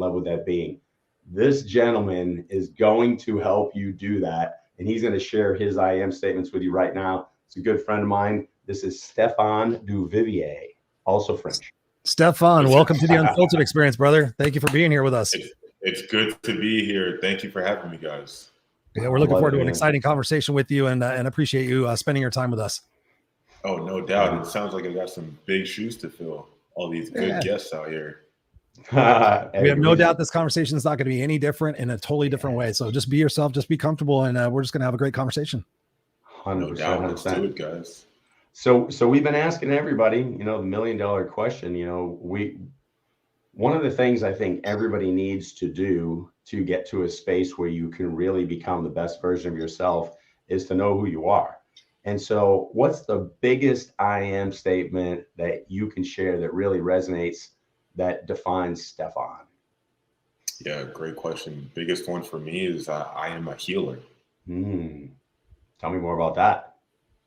love with that being. This gentleman is going to help you do that. And he's going to share his I am statements with you right now. It's a good friend of mine. This is Stefan Duvivier, also French. Stefan, welcome to the Unfiltered experience, brother. Thank you for being here with us. It's good to be here. Thank you for having me, guys. Yeah, we're looking forward to an exciting conversation with you, and appreciate you spending your time with us. Oh, no doubt. It sounds like I got some big shoes to fill. All these good guests out here. We have no doubt this conversation is not going to be any different in a totally different way. So just be yourself, just be comfortable, and we're just going to have a great conversation. 100%. No doubt. Let's do it, guys. So we've been asking everybody, the $1 million question. One of the things I think everybody needs to do to get to a space where you can really become the best version of yourself is to know who you are. And so what's the biggest I am statement that you can share that really resonates, that defines Stefan? Yeah, great question. Biggest one for me is I am a healer. Tell me more about that.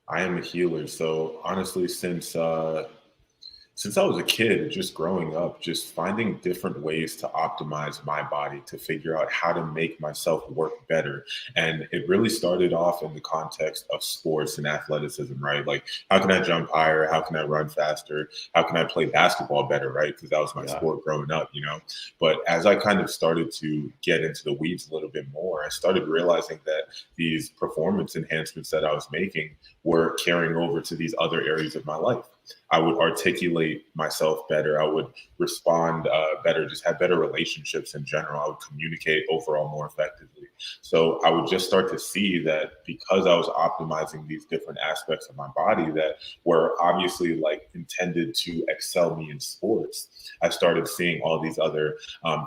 I am a healer. So honestly, since I was a kid, just growing up, just finding different ways to optimize my body, to figure out how to make myself work better. And it really started off in the context of sports and athleticism, right? Like, how can I jump higher? How can I run faster? How can I play basketball better, right? Because that was my sport growing up, But as I kind of started to get into the weeds a little bit more, I started realizing that these performance enhancements that I was making were carrying over to these other areas of my life. I would articulate myself better. I would respond better, just have better relationships in general. I would communicate overall more effectively. So I would just start to see that because I was optimizing these different aspects of my body that were obviously like intended to excel me in sports, I started seeing all these other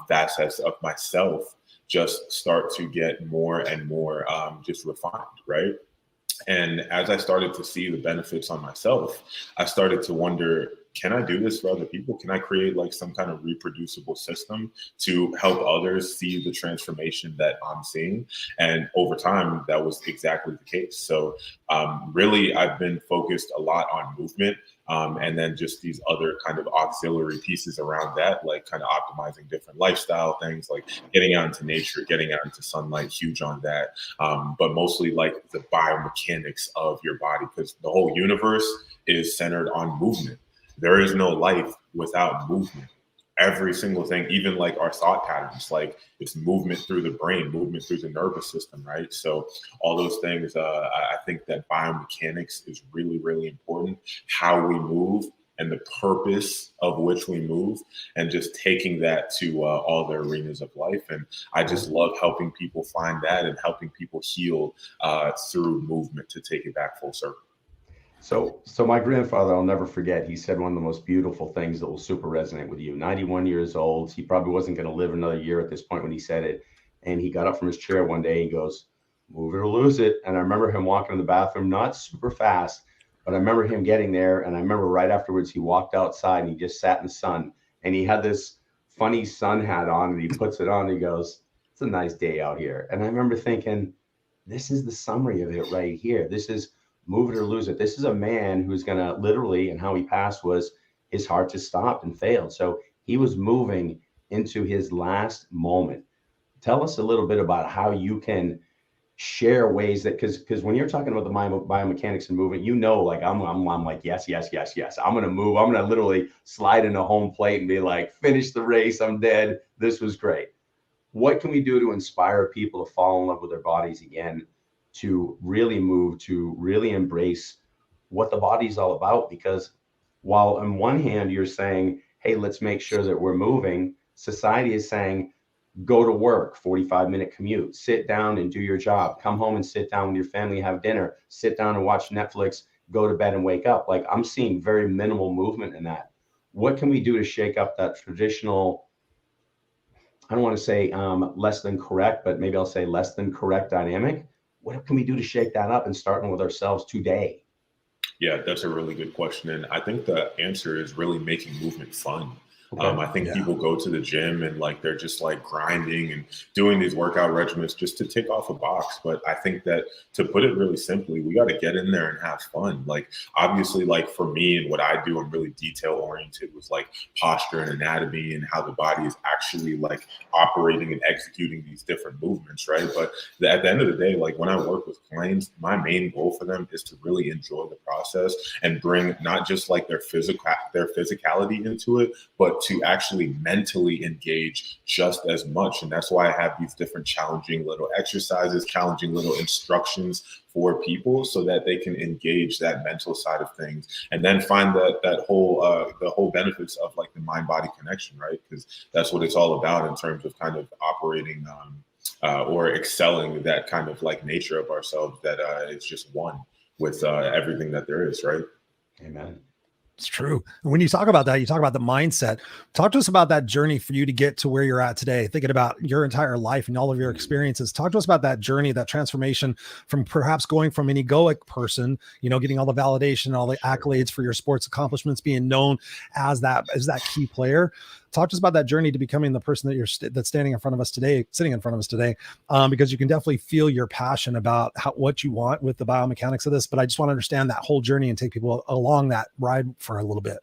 facets of myself just start to get more and more just refined, right? And as I started to see the benefits on myself, I started to wonder, can I do this for other people? Can I create like some kind of reproducible system to help others see the transformation that I'm seeing? And over time, that was exactly the case. So really, I've been focused a lot on movement. And then just these other kind of auxiliary pieces around that, like kind of optimizing different lifestyle things, like getting out into nature, getting out into sunlight, huge on that. But mostly like the biomechanics of your body, because the whole universe is centered on movement. There is no life without movement. Every single thing, even like our thought patterns, like it's movement through the brain, movement through the nervous system, right? So all those things, I think that biomechanics is really, really important. How we move and the purpose of which we move, and just taking that to all the arenas of life. And I just love helping people find that and helping people heal through movement to take it back full circle. So my grandfather, I'll never forget, he said one of the most beautiful things that will super resonate with you. 91 years old. He probably wasn't going to live another year at this point when he said it. And he got up from his chair one day. He goes, "Move it or lose it." And I remember him walking in the bathroom, not super fast, but I remember him getting there. And I remember right afterwards, he walked outside and he just sat in the sun. And he had this funny sun hat on, and he puts it on and he goes, "It's a nice day out here." And I remember thinking, this is the summary of it right here. This is move it or lose it. This is a man who's going to literally, and how he passed was his heart just stopped and failed. So he was moving into his last moment. Tell us a little bit about how you can share ways that, because when you're talking about the biomechanics and movement, like I'm like, yes. I'm going to move. I'm going to literally slide into home plate and be like, finish the race. I'm dead. This was great. What can we do to inspire people to fall in love with their bodies again, to really move, to really embrace what the body's all about? Because while on one hand you're saying, hey, let's make sure that we're moving, society is saying, go to work, 45-minute commute, sit down and do your job, come home and sit down with your family, have dinner, sit down and watch Netflix, go to bed and wake up. Like, I'm seeing very minimal movement in that. What can we do to shake up that traditional, I don't want to say less than correct, but maybe I'll say less than correct dynamic? What can we do to shake that up and starting with ourselves today? Yeah, that's a really good question. And I think the answer is really making movement fun. Okay. I think people go to the gym and like they're just like grinding and doing these workout regimens just to tick off a box. But I think that, to put it really simply, we got to get in there and have fun. Like, obviously, like for me and what I do, I'm really detail oriented with like posture and anatomy and how the body is actually like operating and executing these different movements, right? But at the end of the day, like when I work with clients, my main goal for them is to really enjoy the process and bring not just like their physicality into it, but to actually mentally engage just as much. And that's why I have these different challenging little exercises, challenging little instructions for people, so that they can engage that mental side of things, and then find that whole the whole benefits of like the mind body connection, right? Because that's what it's all about in terms of kind of operating or excelling that kind of like nature of ourselves, that it's just one with everything that there is, right? Amen. It's true. And when you talk about that, you talk about the mindset. Talk to us about that journey for you to get to where you're at today, thinking about your entire life and all of your experiences. Talk to us about that journey, that transformation from perhaps going from an egoic person, you know, getting all the validation, all the accolades for your sports accomplishments, being known as that key player. Talk to us about that journey to becoming the person that that's standing in front of us today, sitting in front of us today, because you can definitely feel your passion about what you want with the biomechanics of this. But I just want to understand that whole journey and take people along that ride for a little bit.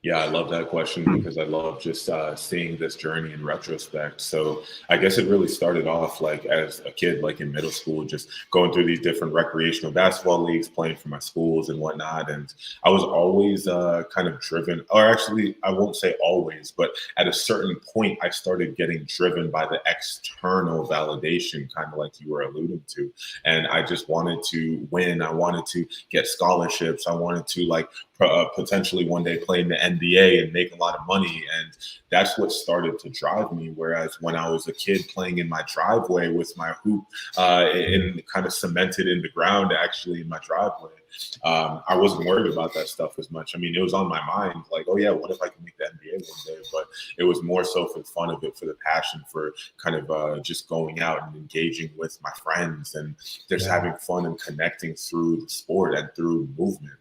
Yeah, I love that question because I love just seeing this journey in retrospect. So I guess it really started off like as a kid, like in middle school, just going through these different recreational basketball leagues, playing for my schools and whatnot. And I was always kind of driven, or actually, I won't say always, but at a certain point, I started getting driven by the external validation, kind of like you were alluding to. And I just wanted to win. I wanted to get scholarships. I wanted to like potentially one day play in the NBA and make a lot of money. And that's what started to drive me. Whereas when I was a kid playing in my driveway with my hoop and kind of cemented in the ground, actually in my driveway, I wasn't worried about that stuff as much. I mean, it was on my mind, like, oh yeah, what if I can make the NBA one day? But it was more so for the fun of it, for the passion, for kind of just going out and engaging with my friends and just having fun and connecting through the sport and through movement.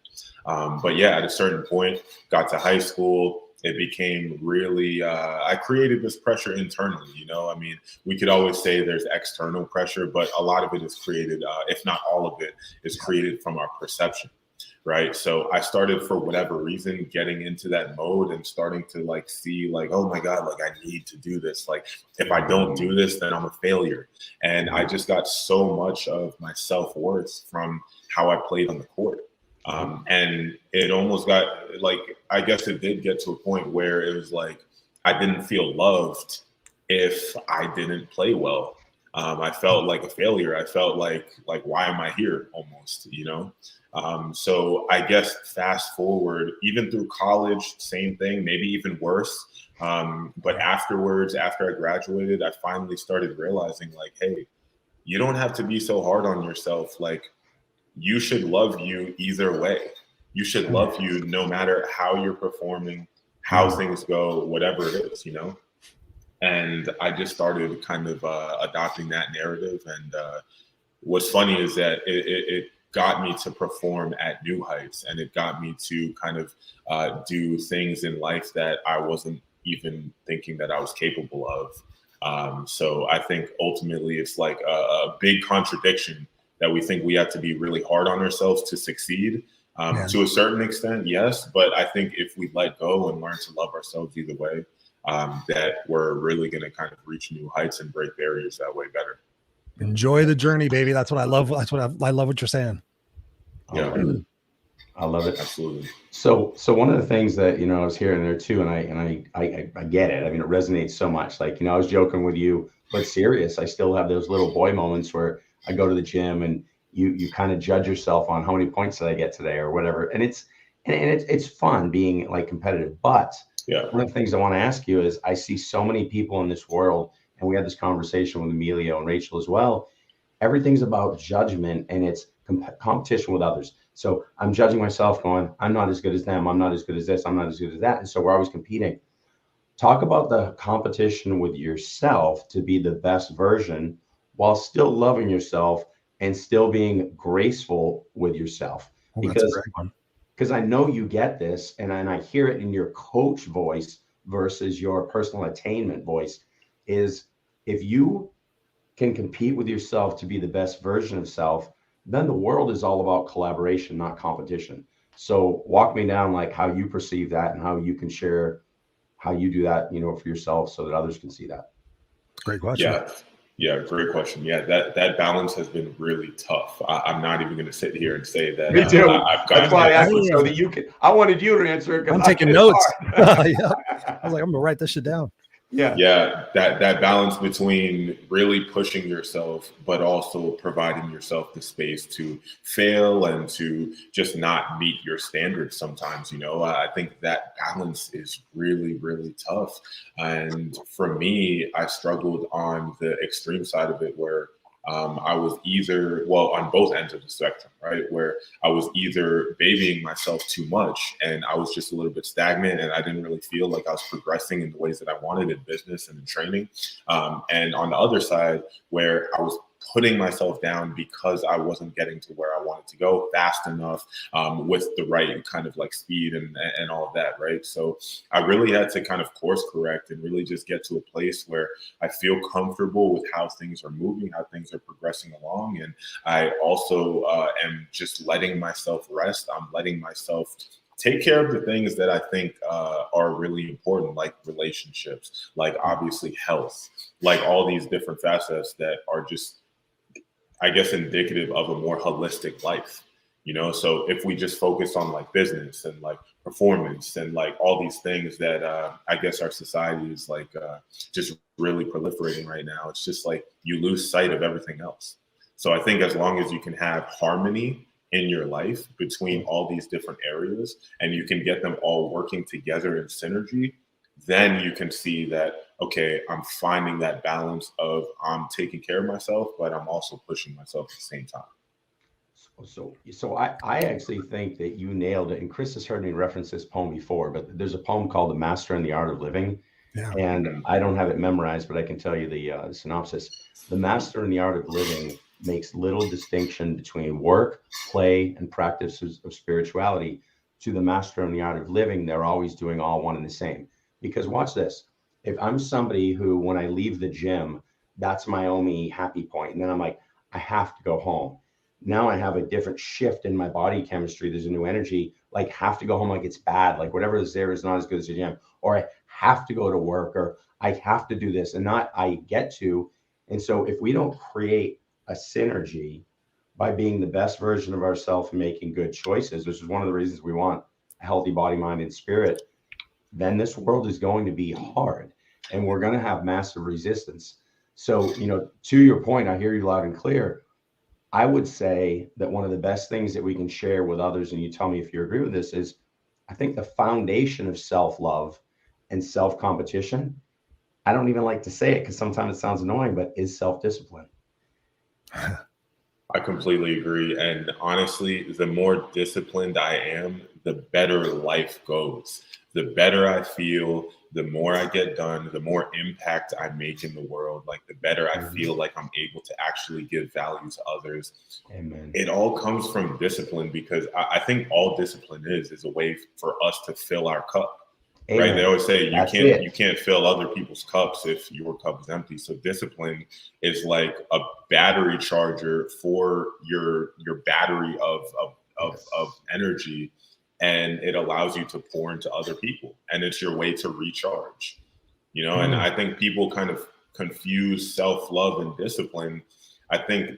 But yeah, at a certain point, got to high school, it became really, I created this pressure internally, you know, I mean, we could always say there's external pressure, but a lot of it is created, if not all of it, is created from our perception, right? So I started, for whatever reason, getting into that mode and starting to like see like, oh my God, like I need to do this. Like if I don't do this, then I'm a failure. And I just got so much of my self-worth from how I played on the court. And it almost got like, I guess it did get to a point where it was like, I didn't feel loved if I didn't play well. I felt like a failure. I felt like, why am I here almost, you know? So I guess fast forward, even through college, same thing, maybe even worse. But afterwards, after I graduated, I finally started realizing like, hey, you don't have to be so hard on yourself. Like, you should love you either way. You should love you no matter how you're performing, how things go, whatever it is, you know? And I just started kind of adopting that narrative. And what's funny is that it got me to perform at new heights, and it got me to kind of do things in life that I wasn't even thinking that I was capable of. So I think ultimately it's like a big contradiction that we think we have to be really hard on ourselves to succeed. To a certain extent, yes. But I think if we let go and learn to love ourselves either way, that we're really going to kind of reach new heights and break barriers that way better. Enjoy the journey, baby. That's what I love. That's what I love what you're saying. Yeah. I love it. Absolutely. So one of the things that, you know, I was hearing there too, and I get it. I mean, it resonates so much. Like, you know, I was joking with you, but serious. I still have those little boy moments where I go to the gym and you kind of judge yourself on how many points did I get today or whatever. And it's fun being like competitive. But one of the things I want to ask you is, I see so many people in this world, and we had this conversation with Emilio and Rachel as well. Everything's about judgment, and it's competition with others. So I'm judging myself going, I'm not as good as them. I'm not as good as this. I'm not as good as that. And so we're always competing. Talk about the competition with yourself to be the best version while still loving yourself and still being graceful with yourself. Because I know you get this, and I hear it in your coach voice versus your personal attainment voice is, if you can compete with yourself to be the best version of self, then the world is all about collaboration, not competition. So walk me down like how you perceive that and how you can share how you do that, for yourself so that others can see that. Great question. Yeah, great question. Yeah, that balance has been really tough. I'm not even going to sit here and say that. Me too. I've That's why I asked you so that you can. I wanted you to answer it. I'm taking notes. Yeah. I was like, I'm gonna write this shit down. Yeah, that balance between really pushing yourself, but also providing yourself the space to fail and to just not meet your standards sometimes, I think that balance is really, really tough. And for me, I struggled on the extreme side of it where I was either, on both ends of the spectrum, right? Where I was either babying myself too much and I was just a little bit stagnant and I didn't really feel like I was progressing in the ways that I wanted in business and in training. And on the other side, where I was putting myself down because I wasn't getting to where I wanted to go fast enough, with the right kind of like speed and all of that, right? So I really had to kind of course correct and really just get to a place where I feel comfortable with how things are moving, how things are progressing along. And I also am just letting myself rest. I'm letting myself take care of the things that I think are really important, like relationships, like obviously health, like all these different facets that are just, I guess, indicative of a more holistic life, So if we just focus on like business and like performance and like all these things that I guess our society is like just really proliferating right now, it's just like you lose sight of everything else. So I think as long as you can have harmony in your life between all these different areas and you can get them all working together in synergy, then you can see that, okay, I'm finding that balance of I'm taking care of myself, but I'm also pushing myself at the same time. So I actually think that you nailed it. And Chris has heard me reference this poem before, but there's a poem called The Master and the Art of Living. Yeah. And I don't have it memorized, but I can tell you the synopsis. The master in the art of living makes little distinction between work, play, and practices of spirituality. To the master in the art of living, they're always doing all one and the same. Because watch this. If I'm somebody who, when I leave the gym, that's my only happy point, and then I'm like, I have to go home. Now I have a different shift in my body chemistry. There's a new energy, like have to go home like it's bad, like whatever is there is not as good as the gym, or I have to go to work, or I have to do this and not I get to. And so if we don't create a synergy by being the best version of ourselves and making good choices, which is one of the reasons we want a healthy body, mind, and spirit, then this world is going to be hard and we're going to have massive resistance. So, to your point, I hear you loud and clear. I would say that one of the best things that we can share with others, and you tell me if you agree with this, is I think the foundation of self-love and self-competition, I don't even like to say it because sometimes it sounds annoying, but is self-discipline. I completely agree. And honestly, the more disciplined I am, the better life goes. The better I feel, the more I get done, the more impact I make in the world, like the better I feel like I'm able to actually give value to others. Amen. It all comes from discipline, because I think all discipline is a way for us to fill our cup. Amen. Right? They always say you can't fill other people's cups if your cup is empty. So discipline is like a battery charger for your battery of energy. And it allows you to pour into other people, and it's your way to recharge, and I think people kind of confuse self-love and discipline. I think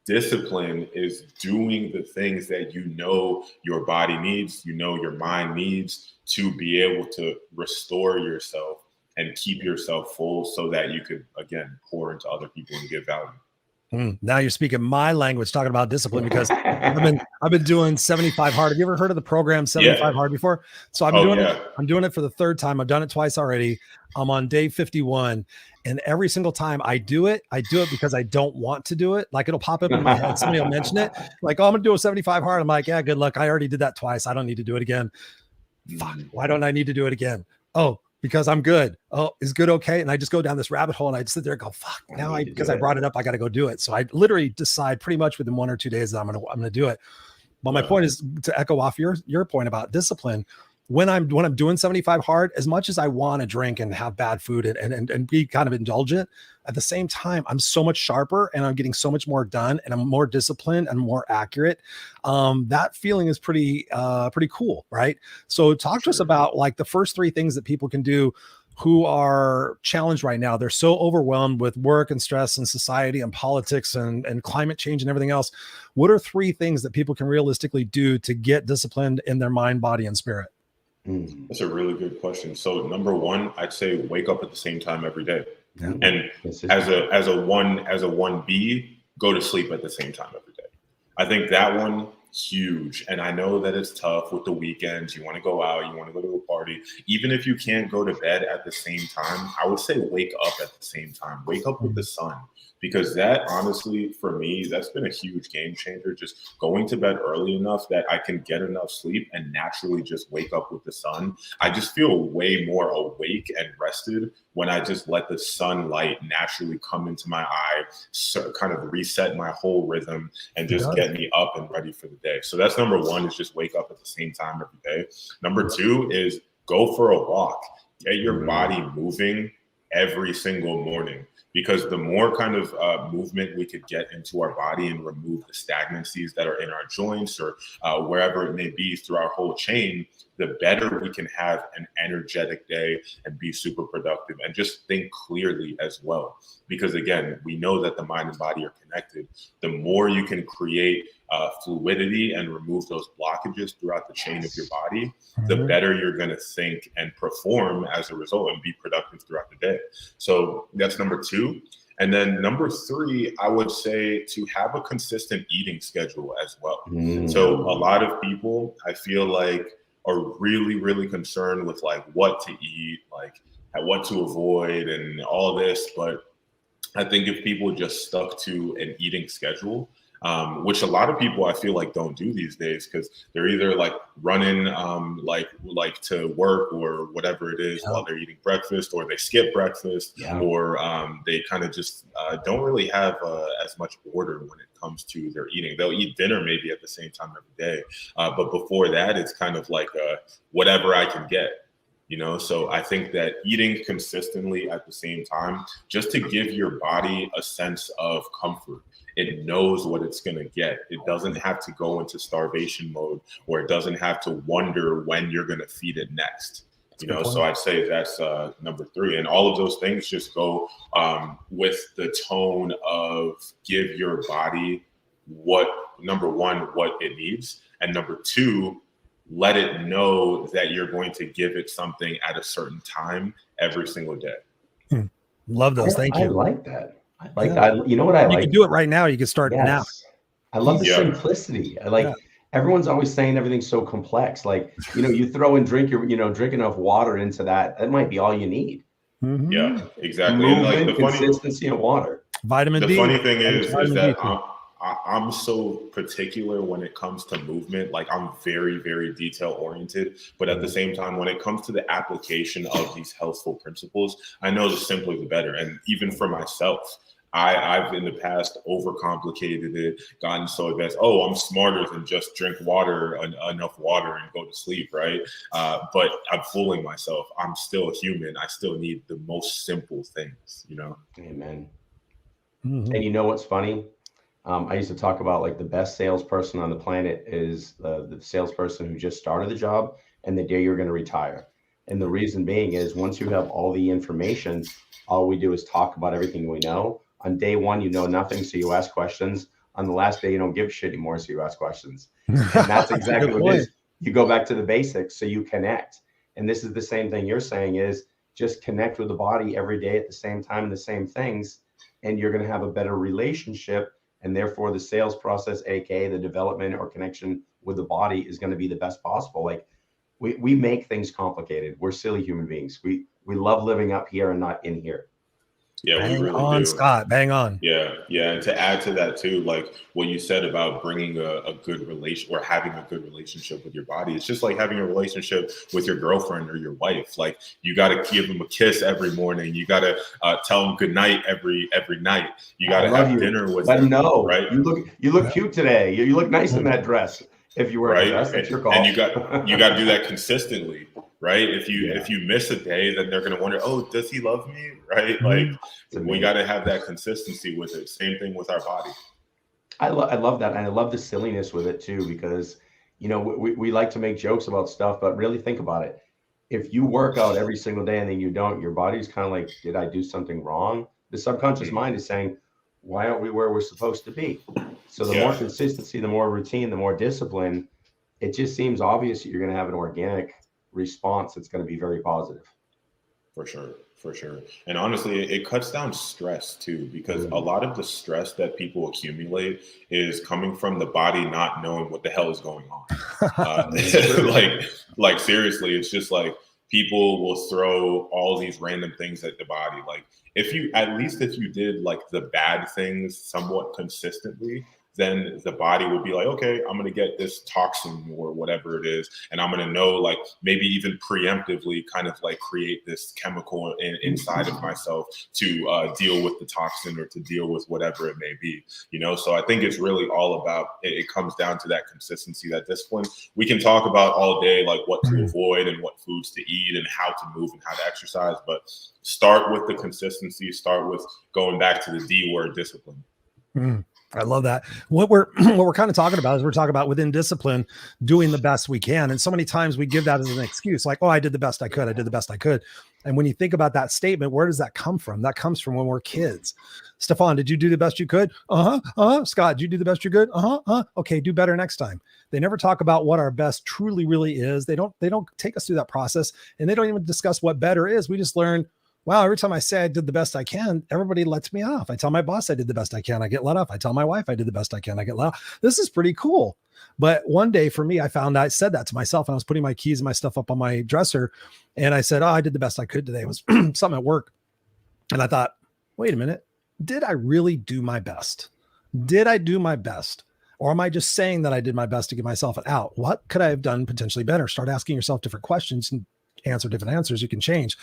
discipline is doing the things that your body needs, your mind needs to be able to restore yourself and keep yourself full so that you could, again, pour into other people and give value. Now you're speaking my language, talking about discipline, because I've been doing 75 hard. Have you ever heard of the program 75 hard before? So I'm doing it for the third time. I've done it twice already. I'm on day 51, and every single time I do it because I don't want to do it. Like it'll pop up in my head. Somebody will mention it. Like, oh, I'm gonna do a 75 hard. I'm like, yeah, good luck. I already did that twice. I don't need to do it again. Fuck. Why don't I need to do it again? Oh, because I'm good. Oh, is good okay? And I just go down this rabbit hole and I just sit there and go, fuck, now because I brought it up, I got to go do it. So I literally decide pretty much within 1 or 2 days that I'm gonna do it. Well, my point is to echo off your point about discipline. when I'm doing 75 hard, as much as I want to drink and have bad food and be kind of indulgent, at the same time, I'm so much sharper and I'm getting so much more done and I'm more disciplined and more accurate. That feeling is pretty cool, right? So talk to us about like the first 3 things that people can do who are challenged right now. They're so overwhelmed with work and stress and society and politics and climate change and everything else. What are 3 things that people can realistically do to get disciplined in their mind, body, and spirit? That's a really good question. So number 1, I'd say wake up at the same time every day. Yeah. And as a 1B, go to sleep at the same time every day. I think that one huge. And I know that it's tough with the weekends. You want to go out, you want to go to a party. Even if you can't go to bed at the same time, I would say wake up at the same time. Wake up with the sun. Because that, honestly, for me, that's been a huge game changer. Just going to bed early enough that I can get enough sleep and naturally just wake up with the sun. I just feel way more awake and rested when I just let the sunlight naturally come into my eye, so kind of reset my whole rhythm and just get me up and ready for the day. So that's number 1, is just wake up at the same time every day. Number 2 is go for a walk. Get your body moving every single morning. Because the more kind of movement we could get into our body and remove the stagnancies that are in our joints or wherever it may be through our whole chain, the better we can have an energetic day and be super productive and just think clearly as well. Because again, we know that the mind and body are connected. The more you can create fluidity and remove those blockages throughout the chain of your body, the better you're going to think and perform as a result and be productive throughout the day. So that's number 2. And then number 3, I would say to have a consistent eating schedule as well. So a lot of people, I feel like, are really, really concerned with like what to eat, like what to avoid and all this. But I think if people just stuck to an eating schedule, which a lot of people I feel like don't do these days because they're either like running like to work or whatever it is while they're eating breakfast, or they skip breakfast, or they kind of just don't really have as much order when it comes to their eating. They'll eat dinner maybe at the same time every day, but before that, it's kind of like whatever I can get. You know, so I think that eating consistently at the same time, just to give your body a sense of comfort. It knows what it's going to get. It doesn't have to go into starvation mode, or it doesn't have to wonder when you're going to feed it next. You know, so I'd say that's number 3. And all of those things just go with the tone of give your body number 1, what it needs. And number 2, let it know that you're going to give it something at a certain time every single day. Love those. Thank you. I like that. You know what I like? You can do it right now. You can start now. I love the simplicity. I like everyone's always saying everything's so complex. Like, you know, you throw and drink enough water into that. That might be all you need. Yeah, exactly. Movement, and like the consistency of water. Vitamin D. The funny thing is that I'm so particular when it comes to movement. Like I'm very, very detail oriented, but at the same time, when it comes to the application of these healthful principles, I know the simpler the better. And even for myself, I've in the past overcomplicated it, gotten so advanced. Oh, I'm smarter than just drink water, enough water and go to sleep, right? But I'm fooling myself. I'm still human. I still need the most simple things, you know? Amen. And you know what's funny? I used to talk about like the best salesperson on the planet is the salesperson who just started the job and the day you're going to retire. And the reason being is once you have all the information, all we do is talk about everything we know. On day 1, you know nothing, so you ask questions. On the last day, you don't give a shit anymore, so you ask questions. And that's exactly what it is. You go back to the basics, so you connect. And this is the same thing you're saying is just connect with the body every day at the same time, the same things, and you're going to have a better relationship. And therefore, the sales process, aka the development or connection with the body, is going to be the best possible. Like we make things complicated. We're silly human beings. We love living up here and not in here. Yeah, bang we really on, do. Scott. Bang on. Yeah. And to add to that too, like what you said about bringing a good relation or having a good relationship with your body, it's just like having a relationship with your girlfriend or your wife. Like you got to give them a kiss every morning. You got to tell them good night every night. You got to have dinner with them. Let them know, right? You look cute today. You look nice in that dress. If you were at right? your best, that's your call. And you got to do that consistently, right? If you miss a day, then they're going to wonder, oh, does he love me? Right? Like we got to have that consistency with it. Same thing with our body. I love that. And I love the silliness with it too, because, you know, we like to make jokes about stuff, but really think about it. If you work out every single day and then you don't, your body's kind of like, did I do something wrong? The subconscious mind is saying, why aren't we where we're supposed to be? So the more consistency, the more routine, the more discipline, it just seems obvious that you're going to have an organic response that's going to be very positive. For sure. And honestly, it cuts down stress too, because a lot of the stress that people accumulate is coming from the body not knowing what the hell is going on. Like seriously, it's just like people will throw all these random things at the body. Like if you did like the bad things somewhat consistently, then the body would be like, okay, I'm going to get this toxin or whatever it is. And I'm going to know, like, maybe even preemptively kind of like create this chemical inside of myself to deal with the toxin or to deal with whatever it may be, you know? So I think it's really all about, it comes down to that consistency, that discipline. We can talk about all day, like what to avoid and what foods to eat and how to move and how to exercise, but start with the consistency, start with going back to the D word, discipline. I love that. What we're kind of talking about is we're talking about within discipline, doing the best we can. And so many times we give that as an excuse, like, oh, I did the best I could. I did the best I could. And when you think about that statement, where does that come from? That comes from when we're kids. Stefan, did you do the best you could? Scott, did you do the best you could? Okay, do better next time. They never talk about what our best truly really is. They don't take us through that process, and they don't even discuss what better is. We just learn, wow, every time I say I did the best I can, everybody lets me off. I tell my boss I did the best I can, I get let off. I tell my wife I did the best I can, I get let off. This is pretty cool. But one day for me, I said that to myself, and I was putting my keys and my stuff up on my dresser. And I said, oh, I did the best I could today. It was something at work. And I thought, wait a minute, did I really do my best? Did I do my best? Or am I just saying that I did my best to give myself an out? What could I have done potentially better? Start asking yourself different questions and answer different answers. You can change.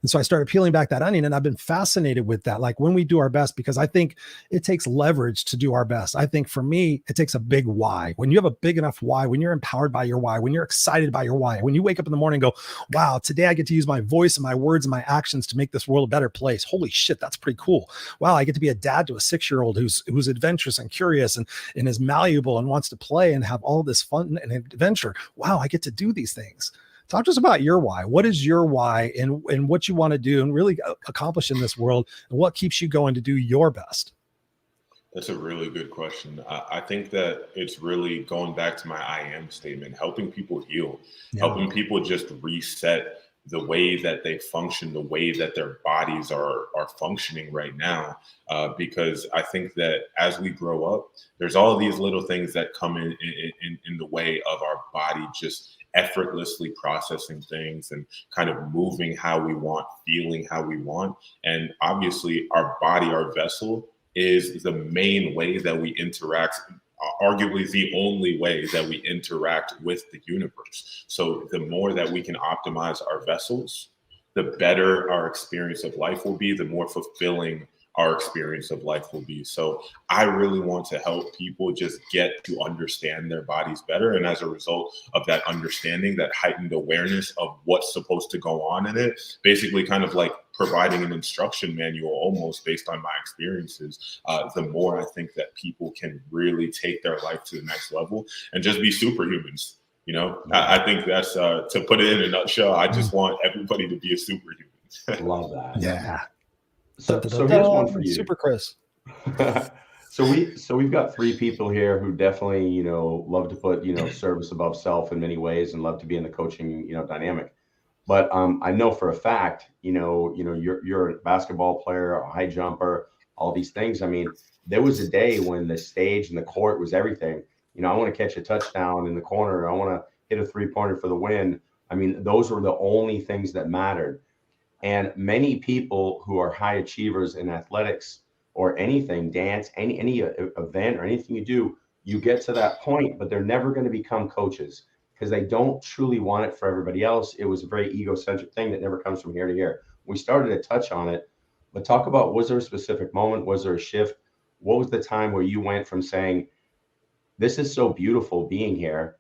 And so I started peeling back that onion, and I've been fascinated with that. Like when we do our best, because I think it takes leverage to do our best. I think for me, it takes a big why. When you have a big enough why, when you're empowered by your why, when you're excited by your why, when you wake up in the morning and go, wow, today I get to use my voice and my words and my actions to make this world a better place. Holy shit, that's pretty cool. Wow, I get to be a dad to a 6-year-old who's adventurous and curious and is malleable and wants to play and have all this fun and adventure. Wow, I get to do these things. Talk to us about your why. What is your why and what you want to do and really accomplish in this world, and what keeps you going to do your best? That's a really good question. I think that it's really going back to my I am statement, helping people heal, helping people just reset the way that they function, the way that their bodies are functioning right now. Because I think that as we grow up, there's all these little things that come in the way of our body just effortlessly processing things and kind of moving how we want, feeling how we want. And obviously our body, our vessel, is the main way that we interact, arguably the only way that we interact with the universe. So the more that we can optimize our vessels, the better our experience of life will be, the more fulfilling our experience of life will be. So I really want to help people just get to understand their bodies better. And as a result of that understanding, that heightened awareness of what's supposed to go on in it, basically kind of like providing an instruction manual almost based on my experiences, the more I think that people can really take their life to the next level and just be superhumans. You know, I think that's, to put it in a nutshell, I just want everybody to be a superhuman. Love that. Yeah. So here's one for you. Super Chris. So we've got 3 people here who definitely, you know, love to put, you know, service above self in many ways and love to be in the coaching, you know, dynamic. But I know for a fact, you know, you're a basketball player, a high jumper, all these things. I mean, there was a day when the stage and the court was everything. You know, I want to catch a touchdown in the corner. I want to hit a 3-pointer for the win. I mean, those were the only things that mattered. And many people who are high achievers in athletics or anything, dance, any event or anything you do, you get to that point, but they're never going to become coaches because they don't truly want it for everybody else. It was a very egocentric thing that never comes from here to here. We started to touch on it, but talk about, was there a specific moment? Was there a shift? What was the time where you went from saying, this is so beautiful being here.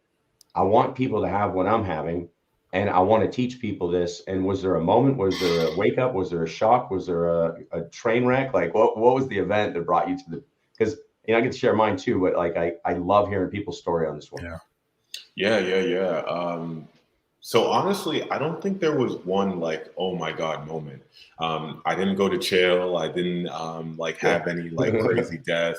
I want people to have what I'm having, and I want to teach people this. And was there a moment? Was there a wake up? Was there a shock? Was there a train wreck? Like what was the event that brought you to the, because I get to share mine too, but like I love hearing people's story on this one. Yeah. So honestly, I don't think there was one like, oh my God moment. I didn't go to jail. I didn't like have any like crazy death.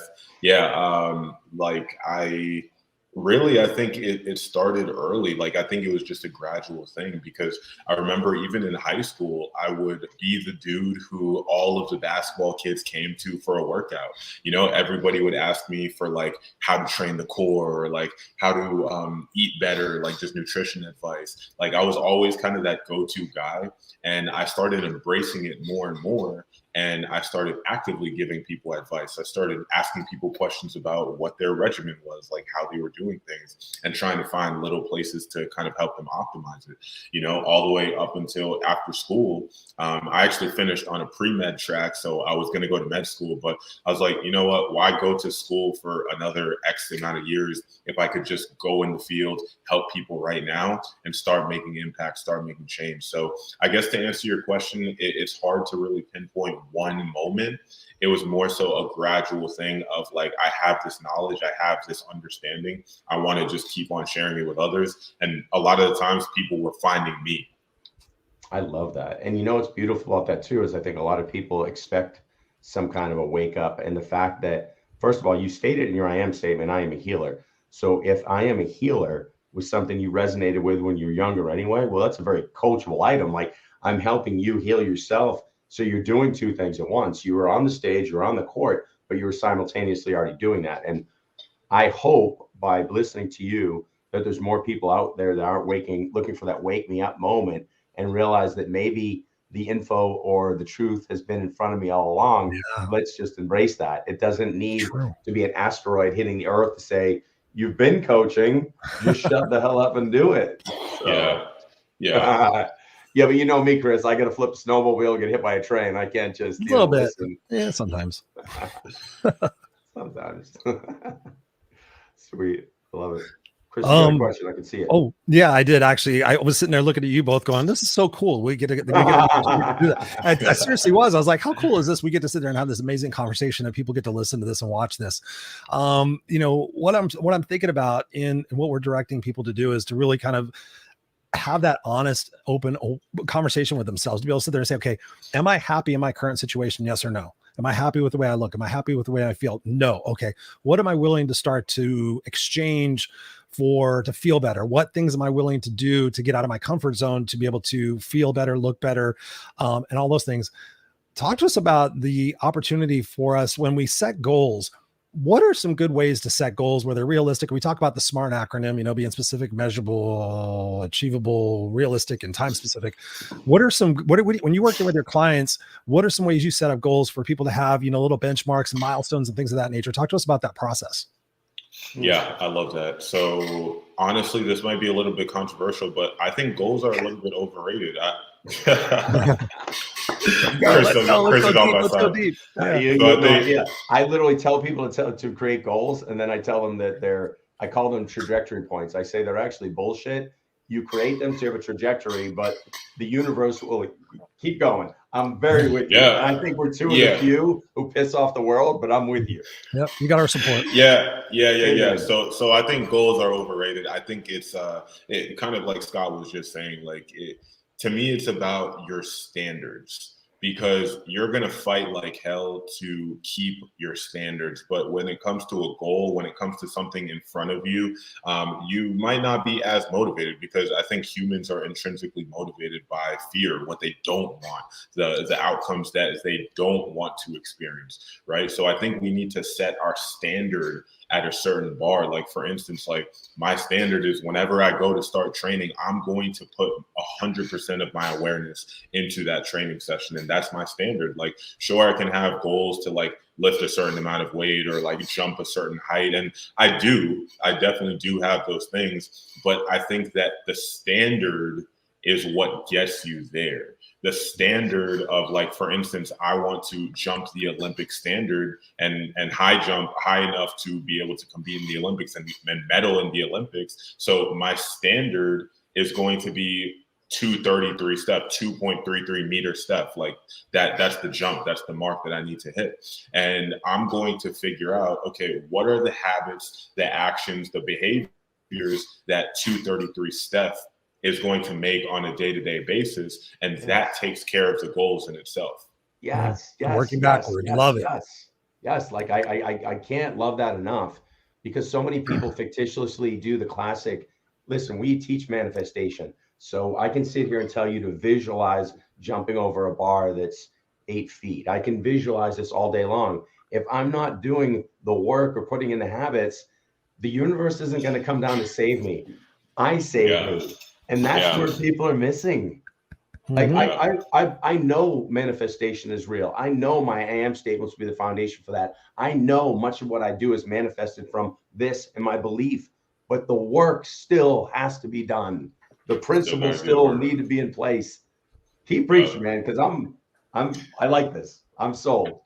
I think it started early. Like, I think it was just a gradual thing, because I remember even in high school, I would be the dude who all of the basketball kids came to for a workout. Everybody would ask me for like how to train the core, or like how to eat better, like just nutrition advice. Like, I was always kind of that go-to guy, and I started embracing it more and more. And I started actively giving people advice. I started asking people questions about what their regimen was, like how they were doing things, and trying to find little places to kind of help them optimize it, all the way up until after school. I actually finished on a pre-med track, so I was going to go to med school, but I was like, you know what, why go to school for another X amount of years if I could just go in the field, help people right now, and start making impact, start making change. So I guess to answer your question, it's hard to really pinpoint one moment. It was more so a gradual thing of like, I have this knowledge, I have this understanding, I want to just keep on sharing it with others. And a lot of the times people were finding me. I love that. And what's beautiful about that too is I think a lot of people expect some kind of a wake up, and the fact that, first of all, you stated in your I am statement, I am a healer. So if I am a healer was something you resonated with when you were younger anyway, well, that's a very coachable item. Like, I'm helping you heal yourself. So you're doing two things at once. You were on the stage, you were on the court, but you were simultaneously already doing that. And I hope by listening to you that there's more people out there that aren't looking for that wake me up moment, and realize that maybe the info or the truth has been in front of me all along. Yeah. Let's just embrace that. It doesn't need True. to be an asteroid hitting the earth to say, you've been coaching, just shut the hell up and do it. So, Yeah. Yeah, but you know me, Chris. I got to flip a snowmobile, get hit by a train. I can't just A little bit. listen. Yeah, sometimes. Sometimes. Sweet, I love it. Chris, you got a question? I can see it. Oh, yeah, I did actually. I was sitting there looking at you both, going, "This is so cool. We get to do that." I seriously was. I was like, "How cool is this? We get to sit there and have this amazing conversation, and people get to listen to this and watch this." What I'm thinking about in what we're directing people to do is to really kind of have that honest, open conversation with themselves, to be able to sit there and say, okay, am I happy in my current situation? Yes or no? Am I happy with the way I look? Am I happy with the way I feel? No. Okay. What am I willing to start to exchange to feel better? What things am I willing to do to get out of my comfort zone, to be able to feel better, look better, and all those things? Talk to us about the opportunity for us when we set goals. What are some good ways to set goals where they're realistic? We talk about the SMART acronym, being specific, measurable, achievable, realistic, and time specific. When you're working with your clients, what are some ways you set up goals for people to have, little benchmarks and milestones and things of that nature? Talk to us about that process. Yeah, I love that. So honestly, this might be a little bit controversial, but I think goals are a little bit overrated. I literally tell people to create goals, and then I tell them that I call them trajectory points. I say they're actually bullshit. You create them to have a trajectory, but the universe will keep going. I'm very with you. And I think we're two of the few who piss off the world, but I'm with you. Yep, you got our support. Yeah. So I think goals are overrated. I think it's it kind of like Scott was just saying, to me, it's about your standards, because you're going to fight like hell to keep your standards. But when it comes to a goal, when it comes to something in front of you, you might not be as motivated, because I think humans are intrinsically motivated by fear, what they don't want, the outcomes that they don't want to experience, right? So I think we need to set our standard at a certain bar. Like, for instance, my standard is whenever I go to start training, I'm going to put 100% of my awareness into that training session. And that's my standard. Sure, I can have goals to lift a certain amount of weight or jump a certain height. And I definitely do have those things. But I think that the standard is what gets you there, the standard of, like, for instance, I want to jump the Olympic standard and high jump high enough to be able to compete in the Olympics and medal in the Olympics. So my standard is going to be 233 step, 2.33 meter step. Like that's the jump. That's the mark that I need to hit. And I'm going to figure out, okay, what are the habits, the actions, the behaviors that 233 step is going to make on a day-to-day basis. And that takes care of the goals in itself. Yes. Working backwards. Love it. Yes. Like I can't love that enough, because so many people fictitiously do the classic. Listen, we teach manifestation. So I can sit here and tell you to visualize jumping over a bar that's 8 feet. I can visualize this all day long. If I'm not doing the work or putting in the habits, the universe isn't going to come down to save me. I save me. And that's where people are missing. Like I know manifestation is real. I know my I am statements will be the foundation for that. I know much of what I do is manifested from this and my belief, but the work still has to be done. The principles still need to be in place. Keep preaching, man, because I like this. I'm sold.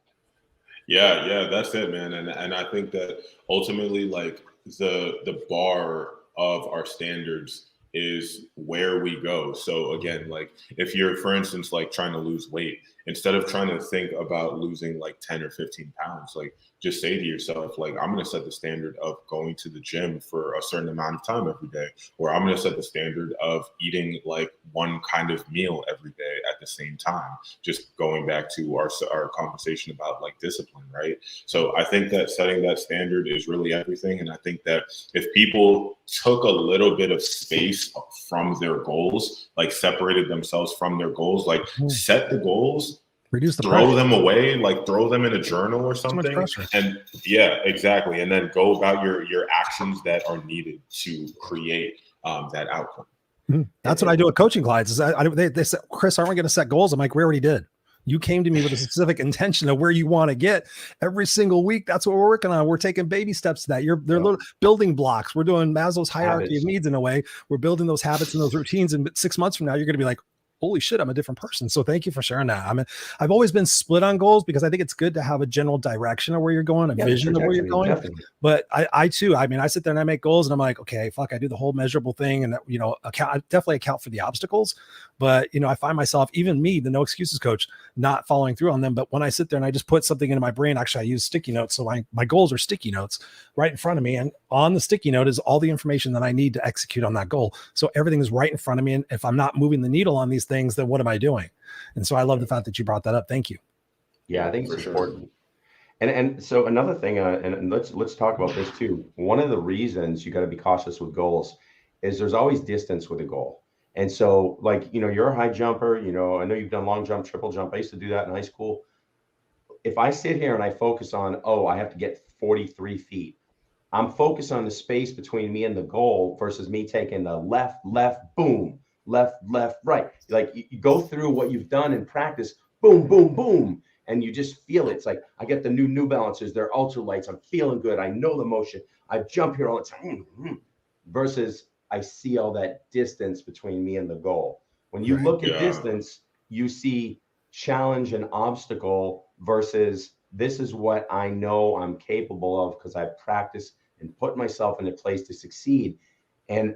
Yeah, that's it, man. And I think that ultimately, like, the bar of our standards is where we go. So again, like, if you're, for instance, like trying to lose weight, instead of trying to think about losing like 10 or 15 pounds, like, just say to yourself, like, I'm going to set the standard of going to the gym for a certain amount of time every day, or I'm going to set the standard of eating like one kind of meal every day at the same time. Just going back to our conversation about like discipline, right? So I think that setting that standard is really everything. And I think that if people took a little bit of space from their goals, like separated themselves from their goals, like set the goals, reduce the throw pressure. them away, like throw them in a journal or something. And exactly. And then go about your actions that are needed to create that outcome. That's what I do with coaching clients. Is they said, Chris, aren't we going to set goals? I'm like, we already did. You came to me with a specific intention of where you want to get every single week. That's what we're working on. We're taking baby steps to that. They're little building blocks. We're doing Maslow's hierarchy of needs in a way. We're building those habits and those routines. And 6 months from now, you're going to be like, holy shit, I'm a different person. So thank you for sharing that. I mean, I've always been split on goals because I think it's good to have a general direction of where you're going, a vision of where you're going. Definitely. But I too, I mean, I sit there and I make goals and I'm like, okay, fuck, I do the whole measurable thing. And I definitely account for the obstacles, but I find myself, even me, the no excuses coach, not following through on them. But when I sit there and I just put something into my brain, actually I use sticky notes. So my goals are sticky notes right in front of me. And on the sticky note is all the information that I need to execute on that goal. So everything is right in front of me. And if I'm not moving the needle on these things, then what am I doing? And so I love the fact that you brought that up. Thank you. Yeah, I think it's important. And so another thing, and let's talk about this too. One of the reasons you got to be cautious with goals is there's always distance with a goal. And so, like, you're a high jumper, I know you've done long jump, triple jump. I used to do that in high school. If I sit here and I focus on, I have to get 43 feet, I'm focused on the space between me and the goal versus me taking the left, boom, left, right. Like, you go through what you've done in practice, boom, boom, boom. And you just feel it. It's like, I get the New Balances, they're ultra lights. I'm feeling good. I know the motion. I jump here all the time. Versus I see all that distance between me and the goal. When you look at distance, you see challenge and obstacle versus this is what I know I'm capable of because I practice and put myself in a place to succeed. And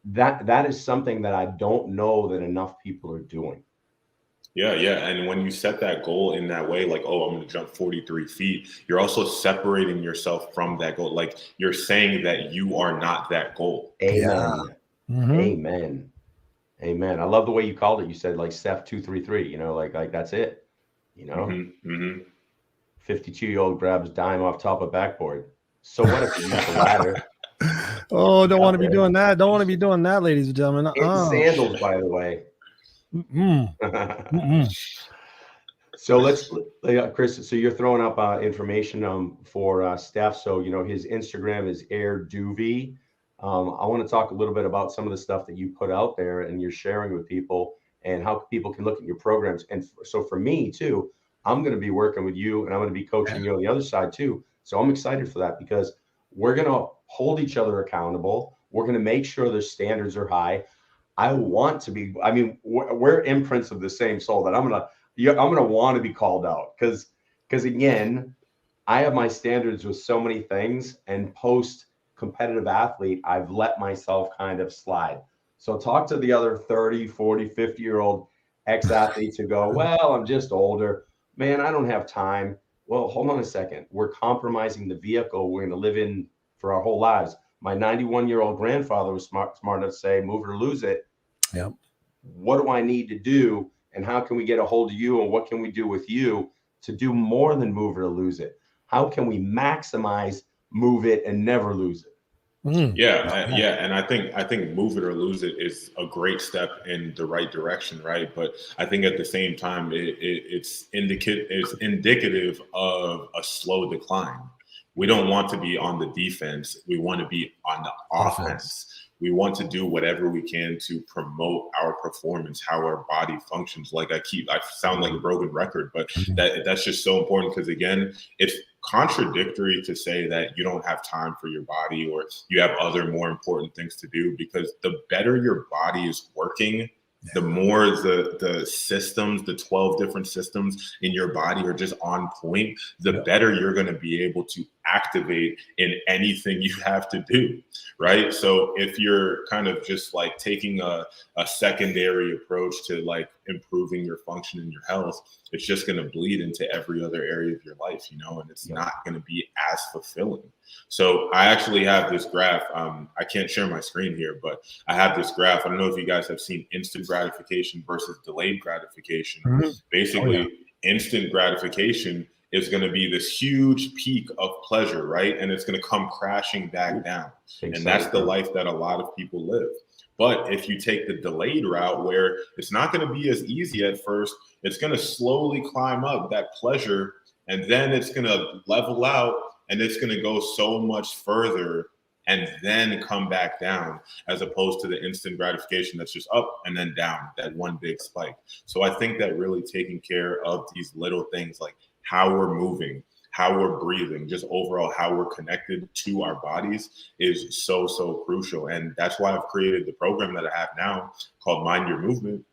that is something that I don't know that enough people are doing. Yeah. And when you set that goal in that way, like, I'm going to jump 43 feet, you're also separating yourself from that goal. Like, you're saying that you are not that goal. Amen. Amen. I love the way you called it. You said like Steph 233, like that's it, 52-year-old grabs dime off top of backboard. So what if you use the ladder? Don't want to be doing that. Don't want to be doing that, ladies and gentlemen. Sandals, by the way. So let's, Chris, so you're throwing up information for Steph. So, his Instagram is Air Duvivier. I want to talk a little bit about some of the stuff that you put out there and you're sharing with people and how people can look at your programs. And so for me too, I'm going to be working with you and I'm going to be coaching you on the other side too. So I'm excited for that because we're going to hold each other accountable. We're going to make sure their standards are high. I want to be, I mean, we're imprints of the same soul that I'm going to want to be called out. Cause again, I have my standards with so many things, and post competitive athlete, I've let myself kind of slide. So talk to the other 30, 40, 50-year-old ex-athletes who go, well, I'm just older, man, I don't have time. Well, hold on a second. We're compromising the vehicle we're going to live in for our whole lives. My 91-year-old grandfather was smart enough to say, move it or lose it. Yep. What do I need to do? And how can we get a hold of you? And what can we do with you to do more than move it or lose it? How can we maximize move it and never lose it? And I think move it or lose it is a great step in the right direction, right? But I think at the same time, it's indicative of a slow decline. We don't want to be on the defense. We want to be on the offense. We want to do whatever we can to promote our performance, how our body functions. Like I sound like a broken record, but that's just so important, because again, it's contradictory to say that you don't have time for your body or you have other more important things to do, because the better your body is working, the more the systems, the 12 different systems in your body are just on point, the better you're going to be able to activate in anything you have to do, right? So if you're kind of just like taking a secondary approach to like improving your function and your health, it's just going to bleed into every other area of your life, you know, and it's not going to be as fulfilling. So I actually have this graph. I can't share my screen here, but I have this graph. I don't know if you guys have seen instant gratification versus delayed gratification. Basically, instant gratification is going to be this huge peak of pleasure, right? And it's going to come crashing back down. And that's the life that a lot of people live. But if you take the delayed route, where it's not going to be as easy at first, it's going to slowly climb up that pleasure, and then it's going to level out, and it's going to go so much further and then come back down, as opposed to the instant gratification that's just up and then down, that one big spike. So I think that really taking care of these little things, like how we're moving, how we're breathing, just overall how we're connected to our bodies, is so, so crucial. And that's why I've created the program that I have now called Mind Your Movement,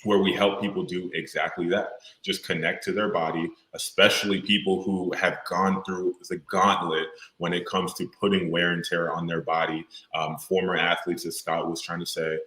where we help people do exactly that. Just connect to their body, especially people who have gone through the gauntlet when it comes to putting wear and tear on their body. Former athletes, as Scott was trying to say,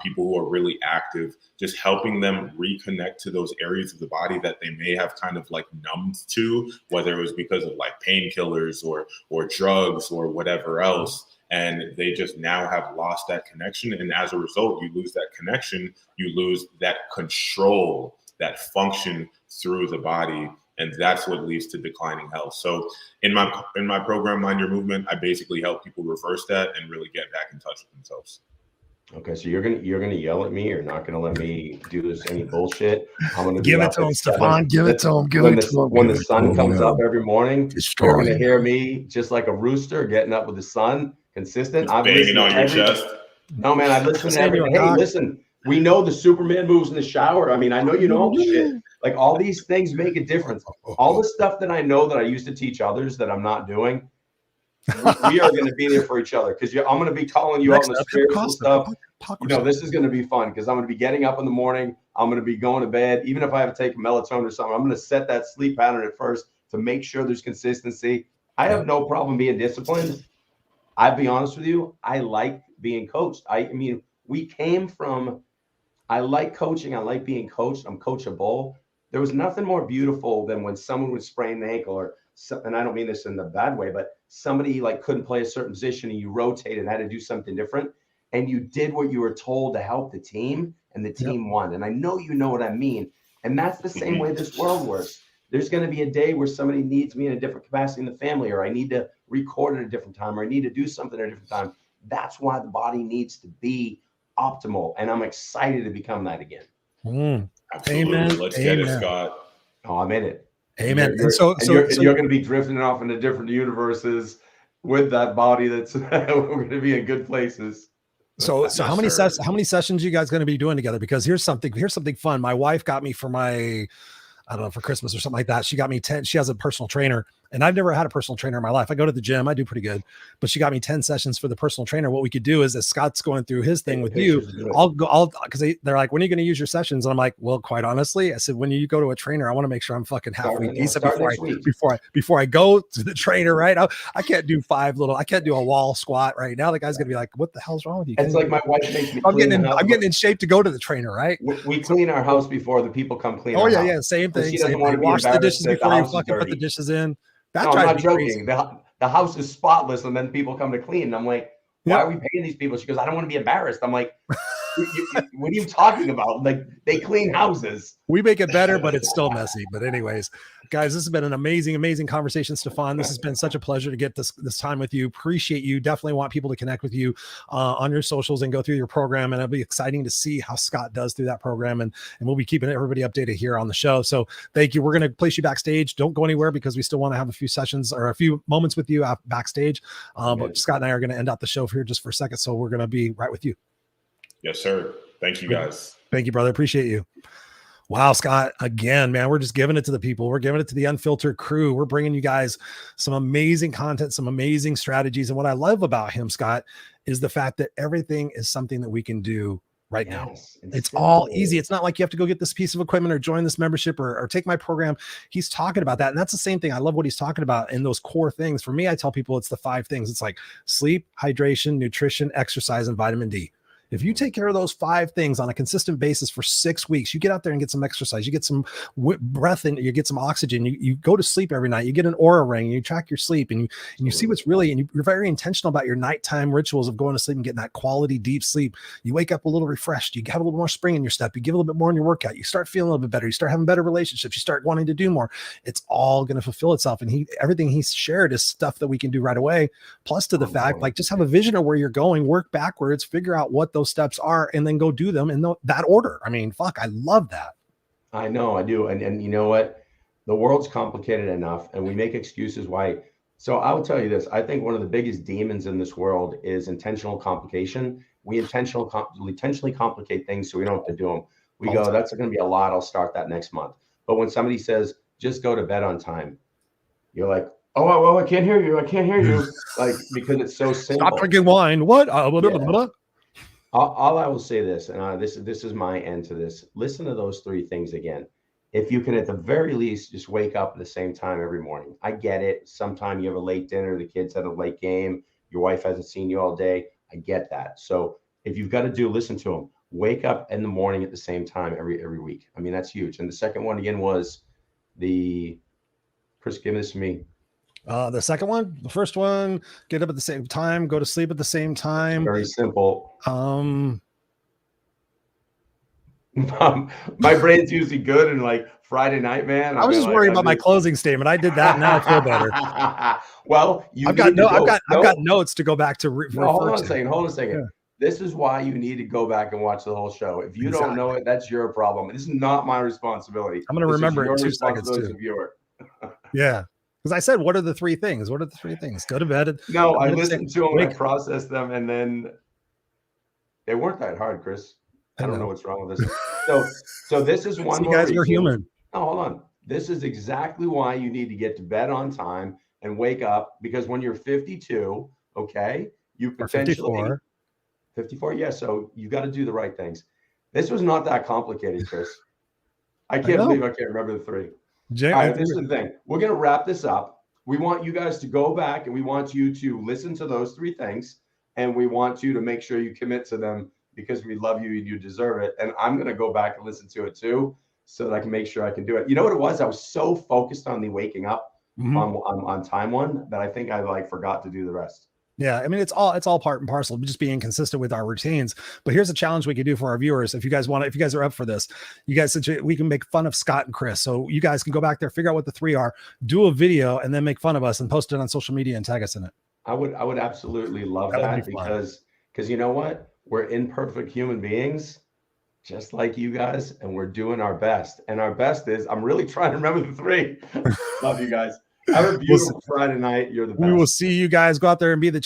people who are really active, just helping them reconnect to those areas of the body that they may have kind of like numbed to, whether it was because of like painkillers or drugs or whatever else. And they just now have lost that connection. And as a result, you lose that connection, you lose that control, that function through the body. And that's what leads to declining health. So in my program, Mind Your Movement, I basically help people reverse that and really get back in touch with themselves. Okay, so you're gonna yell at me. You're not gonna let me do this any bullshit. I'm gonna give it to him, Stefan. Give it to him. When the sun comes up every morning, you're gonna hear me just like a rooster getting up with the sun. Consistent. I'm banging on your chest. No, man, I listen to everything. Hey, listen, we know the Superman moves in the shower. I mean, I know you know all the shit. Like, all these things make a difference. All the stuff that I know that I used to teach others that I'm not doing, we are going to be there for each other, because I'm going to be calling you out on the spiritual stuff. You know, this is going to be fun, because I'm going to be getting up in the morning. I'm going to be going to bed. Even if I have to take melatonin or something, I'm going to set that sleep pattern at first to make sure there's consistency. I have no problem being disciplined. I'll be honest with you, I like being coached. I mean, we came from, I like coaching. I like being coached. I'm coachable. There was nothing more beautiful than when someone would sprain an ankle, or, and I don't mean this in the bad way, but somebody like couldn't play a certain position and you rotated and had to do something different. And you did what you were told to help the team, and the team won. And I know you know what I mean. And that's the same way this world works. There's going to be a day where somebody needs me in a different capacity in the family, or I need to record at a different time, or I need to do something at a different time. That's why the body needs to be optimal. And I'm excited to become that again. Absolutely. Amen. Let's get it, Scott. Oh, I'm in it. Amen. You're going to be drifting off into different universes with that body. That's we're going to be in good places. So how many sessions you guys going to be doing together? Because here's something fun. My wife got me for my, I don't know, for Christmas or something like that. She got me 10. She has a personal trainer, And I've never had a personal trainer in my life. I go to the gym, I do pretty good, but she got me 10 sessions for the personal trainer. What we could do is, as Scott's going through his thing with you, because they're like, when are you going to use your sessions? And I'm like, well, quite honestly, I said, when you go to a trainer, I want to make sure I'm fucking halfway decent before I go to the trainer, right? I can't do I can't do a wall squat right now. The guy's going to be like, what the hell's wrong with you? It's like my wife makes me I'm getting in shape to go to the trainer, right? We clean our house before the people come clean. Oh yeah, same thing. She doesn't want to wash the dishes before you fucking put the dishes in. No, I'm not joking. The house is spotless, and then people come to clean. And I'm like, why are we paying these people? She goes, I don't want to be embarrassed. I'm like, what are you talking about? Like, they clean houses. We make it better, but it's still messy. But anyways, guys, this has been an amazing conversation, Stefan. This has been such a pleasure to get this time with you. Appreciate you. Definitely want people to connect with you on your socials and go through your program. And it'll be exciting to see how Scott does through that program. And we'll be keeping everybody updated here on the show. So thank you. We're going to place you backstage. Don't go anywhere because we still want to have a few sessions or a few moments with you backstage. But Scott and I are going to end out the show here just for a second. So we're going to be right with you. Yes, sir. Thank you, guys. Thank you, brother. Appreciate you. Wow, Scott, again, man, we're just giving it to the people. We're giving it to the Unfiltered crew. We're bringing you guys some amazing content, some amazing strategies. And what I love about him, Scott, is the fact that everything is something that we can do right now. It's all easy. It's not like you have to go get this piece of equipment or join this membership or take my program. He's talking about that. And that's the same thing. I love what he's talking about in those core things. For me, I tell people it's the 5 things. It's like sleep, hydration, nutrition, exercise, and vitamin D. If you take care of those 5 things on a consistent basis for 6 weeks, you get out there and get some exercise, you get some breath in, you get some oxygen, you go to sleep every night, you get an Aura ring, you track your sleep, and you see what's really, and you're very intentional about your nighttime rituals of going to sleep and getting that quality deep sleep. You wake up a little refreshed, you have a little more spring in your step, you give a little bit more in your workout, you start feeling a little bit better, you start having better relationships, you start wanting to do more. It's all going to fulfill itself. And everything he's shared is stuff that we can do right away. Plus to the fact, like, just have a vision of where you're going, work backwards, figure out what those steps are, and then go do them in that order. I mean, fuck, I love that. I know, I do. And you know what? The world's complicated enough, and we make excuses why. So I will tell you this. I think one of the biggest demons in this world is intentional complication. We intentionally complicate things so we don't have to do them. We go, that's going to be a lot. I'll start that next month. But when somebody says, just go to bed on time, you're like, oh, I can't hear you. I can't hear you. Like, because it's so simple. Stop drinking wine. What? All I will say this, and this is my end to this. Listen to those 3 things again. If you can, at the very least, just wake up at the same time every morning. I get it. Sometime you have a late dinner, the kids had a late game, your wife hasn't seen you all day. I get that. So if you've got to listen to them. Wake up in the morning at the same time every week. I mean, that's huge. And the second one again was Chris, give this to me. The second one, the first one, get up at the same time, go to sleep at the same time. Very simple. My brain's usually good and like Friday night, man. I was just worried about my closing statement. I did that. Now I feel better. Well, I've got notes to go back to. Hold on a second. Yeah. This is why you need to go back and watch the whole show. If you don't know it, that's your problem. This is not my responsibility. I'm going to remember it in 2 seconds too. Yeah. Because I said, what are the 3 things? What are the 3 things? Go to bed. No, I listened to them, I processed them, and then they weren't that hard, Chris. I don't know what's wrong with this. So this is one more. You guys, you're human. No, hold on. This is exactly why you need to get to bed on time and wake up, because when you're 52, okay, you potentially 54. Yeah. So you got to do the right things. This was not that complicated, Chris. I can't believe I can't remember the 3. All right, this is the thing. We're going to wrap this up. We want you guys to go back and we want you to listen to those 3 things. And we want you to make sure you commit to them because we love you and you deserve it. And I'm going to go back and listen to it too, so that I can make sure I can do it. You know what it was? I was so focused on the waking up on time one that I think I forgot to do the rest. Yeah, I mean, it's all part and parcel of just being consistent with our routines. But here's a challenge we could do for our viewers. If you guys are up for this, you guys, we can make fun of Scott and Chris. So you guys can go back there, figure out what the 3 are, do a video, and then make fun of us and post it on social media and tag us in it. I would absolutely love that because you know what? We're imperfect human beings, just like you guys, and we're doing our best. And our best is, I'm really trying to remember the 3. Love you guys. Have a beautiful Friday night. You're the best. We will see you guys. Go out there and be the